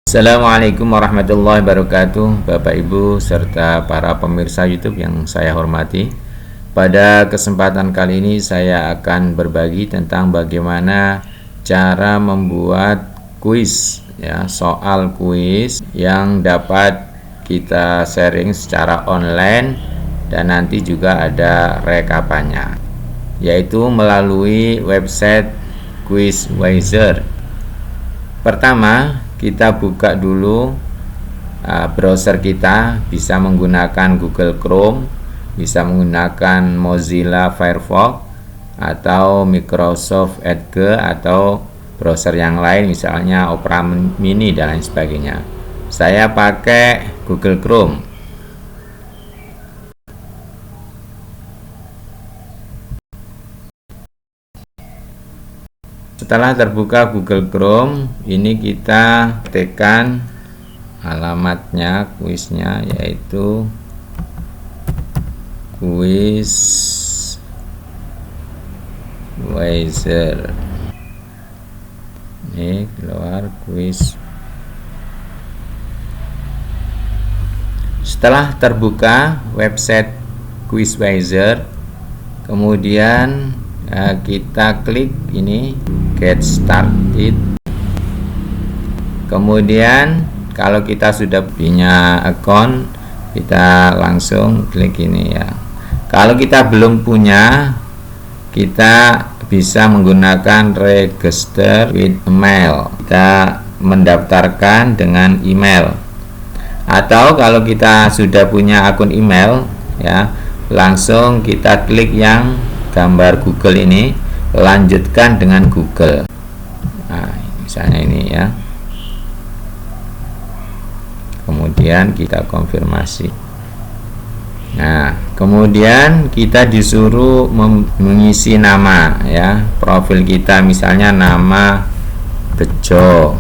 Assalamualaikum warahmatullahi wabarakatuh, Bapak Ibu serta para pemirsa YouTube yang saya hormati. Pada kesempatan kali ini saya akan berbagi tentang bagaimana cara membuat kuis, soal kuis yang dapat kita sharing secara online dan nanti juga ada rekapannya, yaitu melalui website Quizweiser. Pertama, kita buka dulu browser kita, bisa menggunakan Google Chrome, bisa menggunakan Mozilla Firefox atau Microsoft Edge atau browser yang lain, misalnya Opera Mini dan lain sebagainya. Saya pakai Google Chrome. Setelah terbuka Google Chrome, ini kita tekan alamatnya, kuisnya, yaitu Quizweiser. Ini keluar quiz. Setelah terbuka website Quizweiser, kemudian kita klik ini Get Started. Kemudian kalau kita sudah punya account, kita langsung klik ini ya. Kalau kita belum punya, kita bisa menggunakan register with email. Kita mendaftarkan dengan email. Atau kalau kita sudah punya akun email ya, langsung kita klik yang gambar Google ini, lanjutkan dengan Google. Nah, misalnya ini ya. Kemudian kita konfirmasi. Nah, kemudian kita disuruh mengisi nama ya, profil kita, misalnya nama Bejo.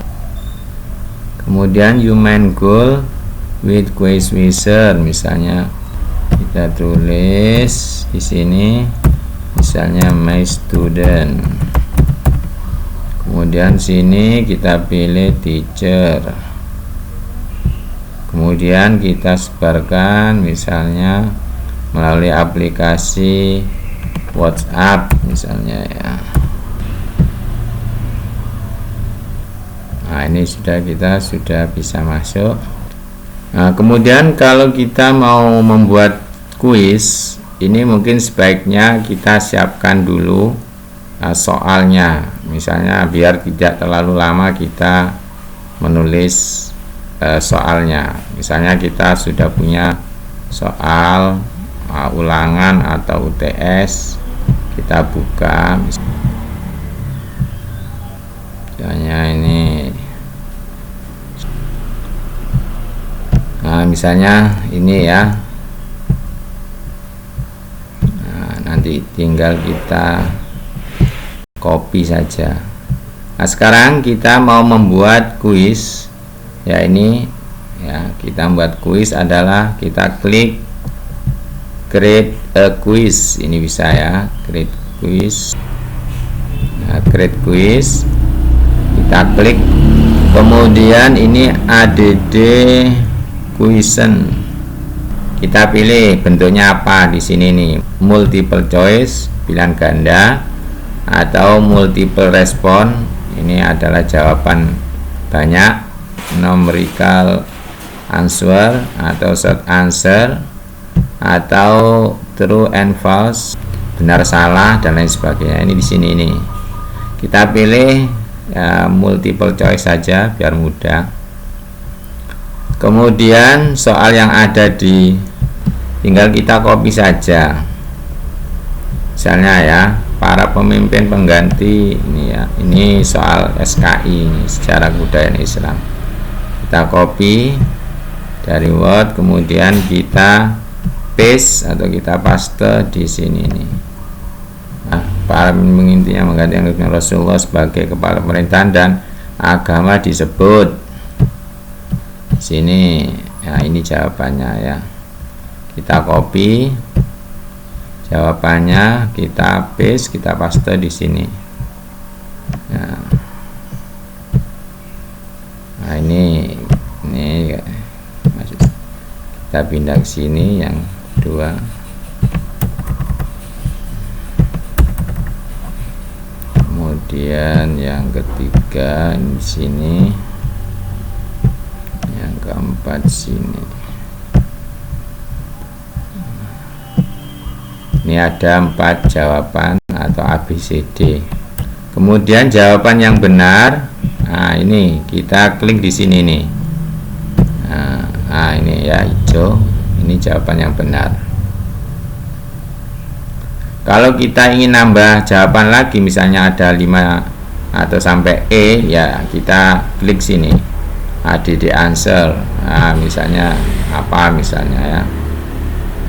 Kemudian you main goal with Quizweiser, misalnya kita tulis di sini, misalnya my student. Kemudian sini kita pilih teacher. Kemudian kita sebarkan misalnya melalui aplikasi WhatsApp misalnya ya. Nah, ini kita sudah bisa masuk. Nah, kemudian kalau kita mau membuat kuis, ini mungkin sebaiknya kita siapkan dulu soalnya, misalnya biar tidak terlalu lama kita menulis soalnya. Misalnya kita sudah punya soal ulangan atau UTS, kita buka misalnya ini. Nah, misalnya ini ya. Nanti tinggal kita copy saja. Nah, sekarang kita mau membuat kuis ya. Ini ya, kita membuat kuis adalah kita klik create a quiz. Ini bisa ya, create quiz. Nah, create quiz, kita klik, kemudian ini add question. Kita pilih bentuknya apa di sini nih, multiple choice, pilihan ganda, atau multiple response. Ini adalah jawaban banyak, numerical answer atau short answer, atau true and false, benar salah dan lain sebagainya. Ini di sini nih. Kita pilih ya, multiple choice saja biar mudah. Kemudian soal yang ada tinggal kita copy saja. Misalnya ya, para pemimpin pengganti ini ya. Ini soal SKI ini, sejarah kebudayaan Islam. Kita copy dari Word, kemudian kita paste atau kita paste di sini nih. Nah, para pemimpin yang menggantikan Rasulullah sebagai kepala pemerintahan dan agama disebut sini ya. Ini jawabannya ya, kita copy jawabannya, kita paste, kita paste di sini ya. Nah, ini kita pindah ke sini yang kedua. Kemudian yang ketiga di sini, yang keempat sini. Ini ada 4 jawaban atau ABCD. Kemudian jawaban yang benar, nah ini kita klik di sini nih. Nah ini ya, hijau, ini jawaban yang benar. Kalau kita ingin nambah jawaban lagi, misalnya ada 5 atau sampai E, ya kita klik sini, ADD answer. Nah misalnya apa misalnya ya.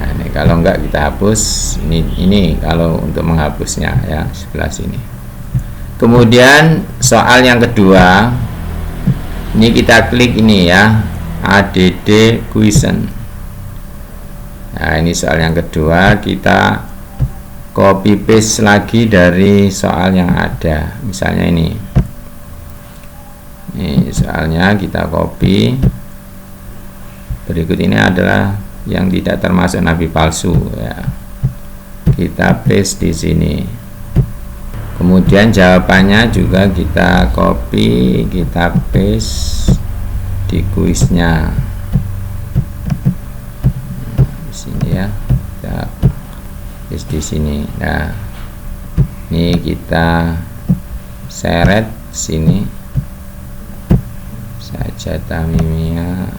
Nah, ini kalau enggak kita hapus. Ini kalau untuk menghapusnya ya, sebelah sini. Kemudian soal yang kedua, ini kita klik ini ya, ADD question. Nah ini soal yang kedua, kita copy paste lagi dari soal yang ada. Misalnya ini soalnya kita copy. Berikut ini adalah yang tidak termasuk nabi palsu ya, kita paste di sini. Kemudian jawabannya juga kita copy, kita paste di kuisnya di sini ya, kita paste di sini. Nah ini kita seret sini saja, Tamimiyah.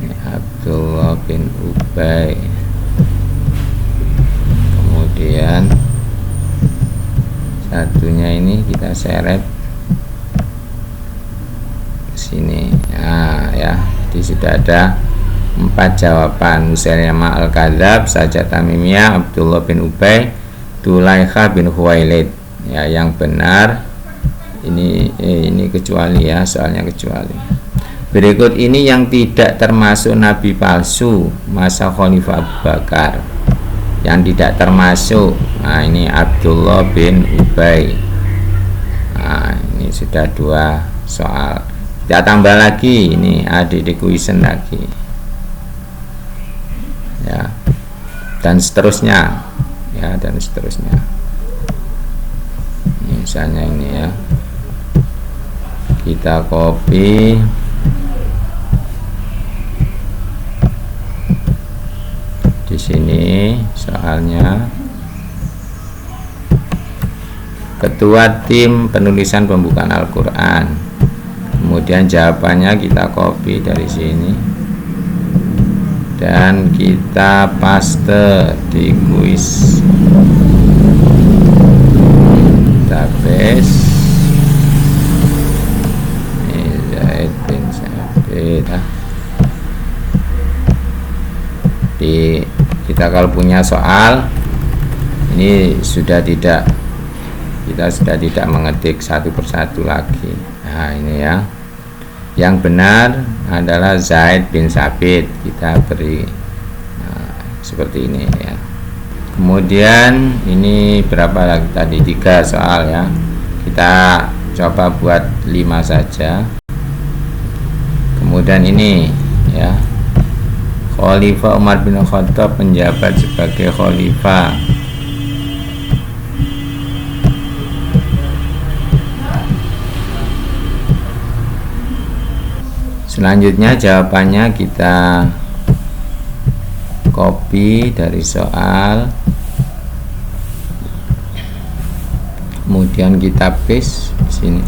Ini Abdullah bin Ubay. Kemudian satunya ini kita seret ke sini. Nah ya, di sudah ada 4 jawaban. Musailamah al-Kadzab, Sajjah Tamimiyah, Abdullah bin Ubay, Tulaikha bin Khuwailid. Ya, yang benar ini kecuali ya, soalnya kecuali. Berikut ini yang tidak termasuk nabi palsu masa Khalifah Abu Bakar. Yang tidak termasuk, nah ini Abdullah bin Ubay. Nah ini sudah 2 soal. Kita tambah lagi, ini ADD question lagi ya, dan seterusnya ya, dan seterusnya. Ini misalnya ini ya, kita copy di sini soalnya. Ketua tim penulisan pembukaan Al-Quran. Kemudian jawabannya kita copy dari sini dan kita paste di kuis. Kita paste. Ini Zaid bin Sabit. Kita kalau punya soal ini kita sudah tidak mengetik satu persatu lagi. Nah ini ya, yang benar adalah Zaid bin Sabit, kita beri seperti ini ya. Kemudian ini berapa lagi tadi, 3 soal ya, kita coba buat 5 saja. Kemudian ini ya, Khalifah Umar bin Khattab menjabat sebagai khalifah. Selanjutnya jawabannya kita copy dari soal, kemudian kita paste di sini.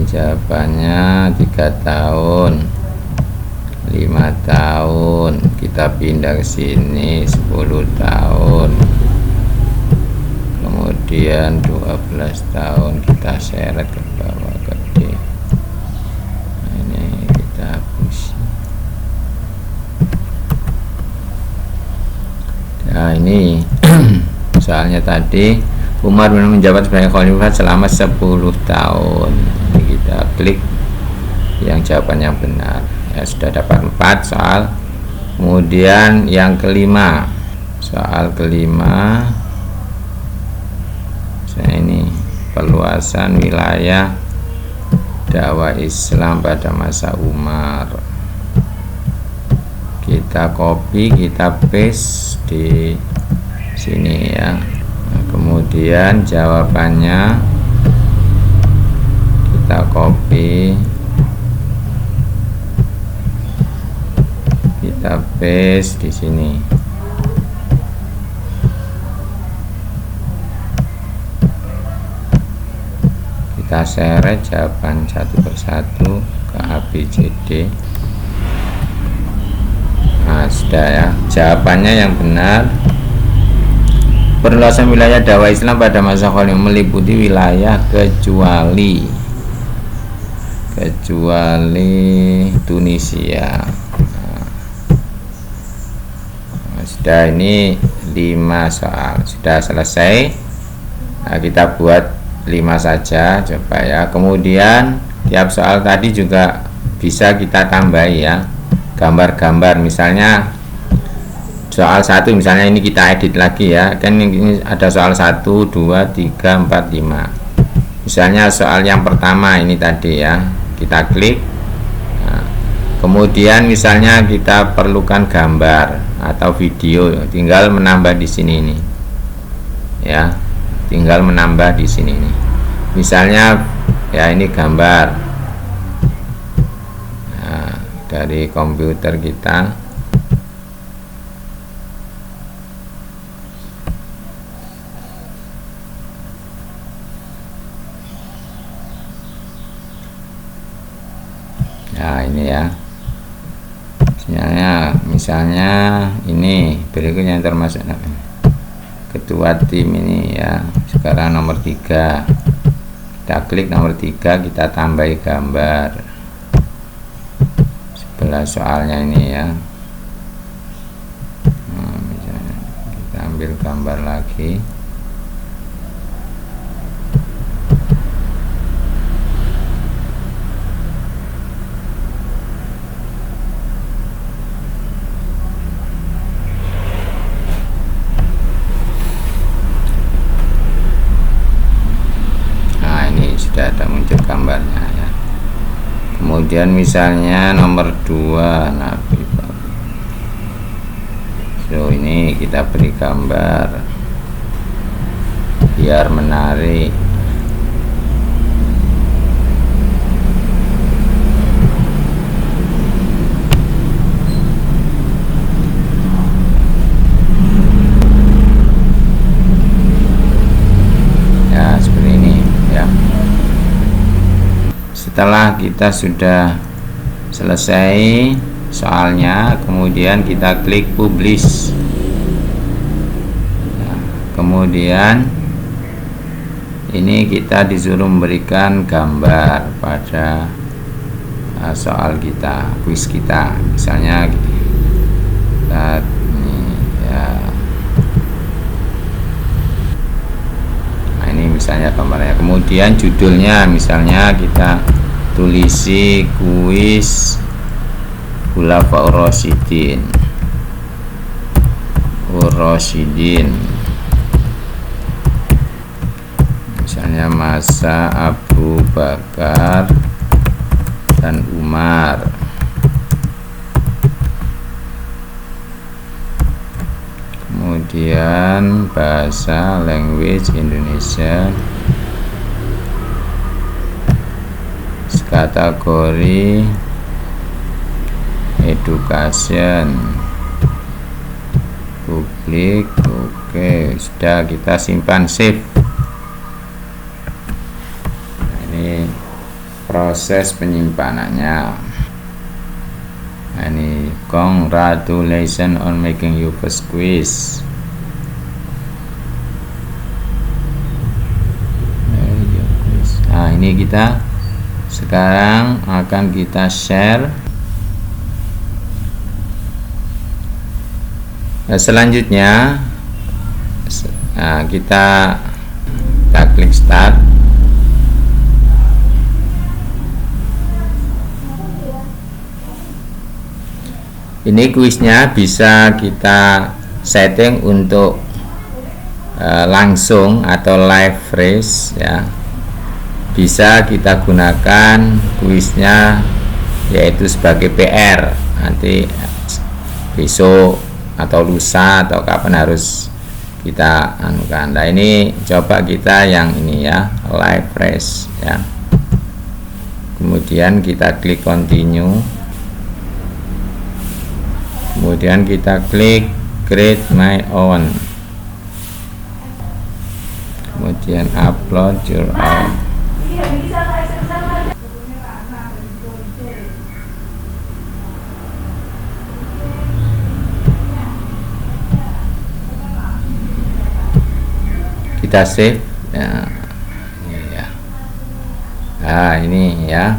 Jawabannya 3 tahun, 5 tahun, kita pindah ke sini 10 tahun, kemudian 12 tahun, kita seret ke bawah ke D. Nah, ini kita hapus. Nah ini Soalnya tadi Umar menjabat sebagai khalifah selama 10 tahun. Jadi kita klik yang jawaban yang benar. Ya, sudah dapat 4 soal. Kemudian yang kelima, soal kelima, ini perluasan wilayah dakwah Islam pada masa Umar. Kita copy, kita paste di sini ya. Nah, kemudian jawabannya kita copy, kita paste di sini. Kita seret jawaban satu persatu ke ABCD. Nah, sudah ya, jawabannya yang benar. Perluasan wilayah dakwah Islam pada masa Khalifah meliputi wilayah kecuali Tunisia. Nah, sudah, ini 5 soal sudah selesai. Nah, kita buat 5 saja coba ya. Kemudian tiap soal tadi juga bisa kita tambahi ya, gambar-gambar. Misalnya soal 1, misalnya ini kita edit lagi ya, kan ini ada soal 1, 2, 3, 4, 5. Misalnya soal yang pertama ini tadi ya, kita klik. Nah, kemudian misalnya kita perlukan gambar atau video, tinggal menambah di sini nih ya, tinggal menambah di sini nih. Misalnya ya, ini gambar nah, dari komputer kita. Nah, ini ya, misalnya ini berikutnya termasuk ketua tim ini ya. Sekarang nomor 3, kita klik nomor 3, kita tambahi gambar sebelah soalnya ini ya. Nah, misalnya kita ambil gambar lagi. Ada muncul gambarnya ya. Kemudian misalnya nomor 2, Nabi. So, ini kita beri gambar biar menarik. Setelah kita sudah selesai soalnya, kemudian kita klik publish. Nah, kemudian ini kita disuruh memberikan gambar pada soal kita, kuis kita. Misalnya kita ini ya. Nah, ini misalnya gambarnya. Kemudian judulnya misalnya kita tulisi kuis Khulafaur Rasyidin, misalnya masa Abu Bakar dan Umar. Kemudian bahasa language Indonesia, kategori education publik. Oke, sudah, kita simpan, save. Nah, ini proses penyimpanannya. Nah, ini congratulations on making your first quiz. Nah, ini kita sekarang akan kita share. Selanjutnya Nah, kita klik start. Ini kuisnya bisa kita setting untuk langsung atau live freeze ya. Bisa kita gunakan kuisnya yaitu sebagai PR, nanti besok atau lusa atau kapan harus kita anukan. Nah, ini coba kita yang ini ya, live freeze ya. Kemudian kita klik continue, kemudian kita klik create my own, kemudian upload your own. Kita save ya, ini ya. Nah, ini ya.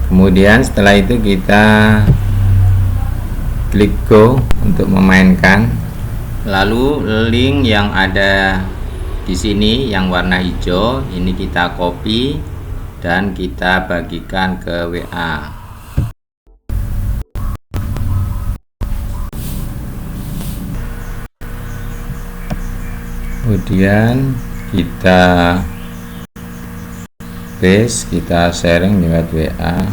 Kemudian setelah itu kita klik go untuk memainkan. Lalu link yang ada di sini yang warna hijau ini kita copy dan kita bagikan ke WA. Kemudian kita paste, kita sharing lewat WA.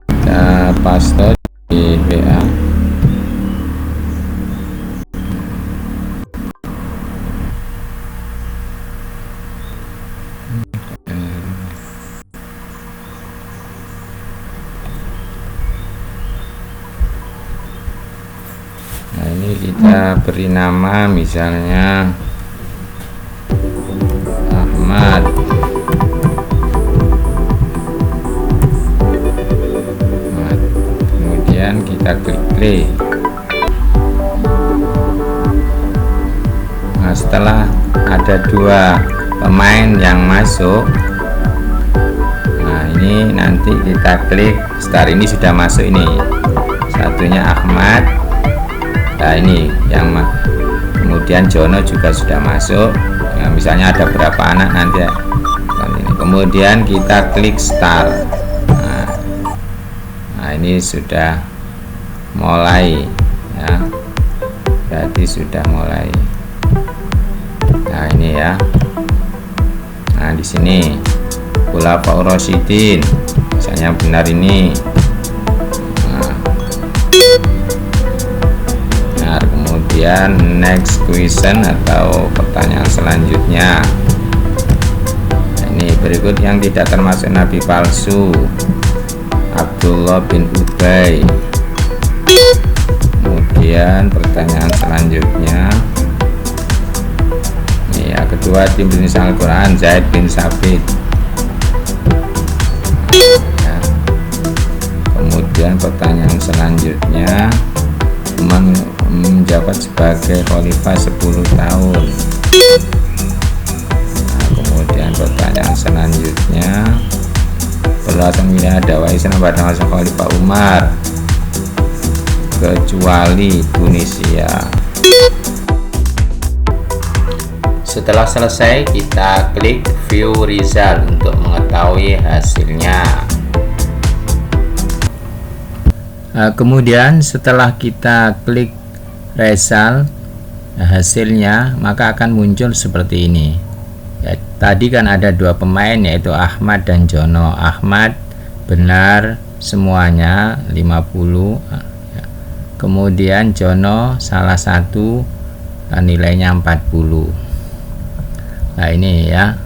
Kita paste di WA. Nah, ini kita beri nama misalnya Ahmad. Kemudian kita klik play. Nah, setelah ada dua pemain yang masuk, nah ini nanti kita klik start. Ini sudah masuk, ini satunya Ahmad. Nah, ini yang kemudian Jono juga sudah masuk ya, misalnya ada berapa anak nanti ya. Kemudian kita klik start. Nah, ini sudah mulai ya, berarti sudah mulai. Nah, ini ya. Nah, di sini Khulafaur Rasyidin misalnya benar ini. Kemudian next question atau pertanyaan selanjutnya. Ini berikut yang tidak termasuk nabi palsu: Abdullah bin Ubay. Kemudian pertanyaan selanjutnya, ini ya, kedua tim penulis Al-Quran Zaid bin Sabit ya. Kemudian pertanyaan selanjutnya, menjabat sebagai khalifah 10 tahun. Nah, kemudian pertanyaan selanjutnya, perluasan wilayah dakwah Islam pada masa Khalifah Umar kecuali Tunisia. Setelah selesai, kita klik view result untuk mengetahui hasilnya. Kemudian setelah kita klik result hasilnya, maka akan muncul seperti ini ya. Tadi kan ada dua pemain yaitu Ahmad dan Jono. Ahmad benar semuanya 50 ya. Kemudian Jono salah satu nilainya 40. Nah, ini ya.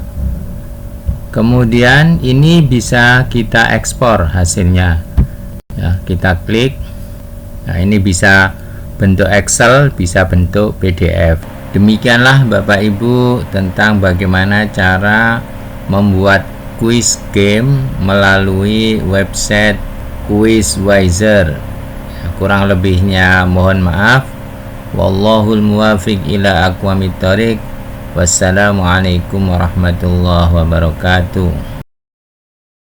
Kemudian ini bisa kita ekspor hasilnya ya, kita klik. Nah, ini bisa bentuk Excel, bisa bentuk PDF. Demikianlah Bapak Ibu tentang bagaimana cara membuat quiz game melalui website Quizwiser. Kurang lebihnya mohon maaf. Wallahul muwafiq ila aqwamit thoriq. Wassalamualaikum warahmatullahi wabarakatuh.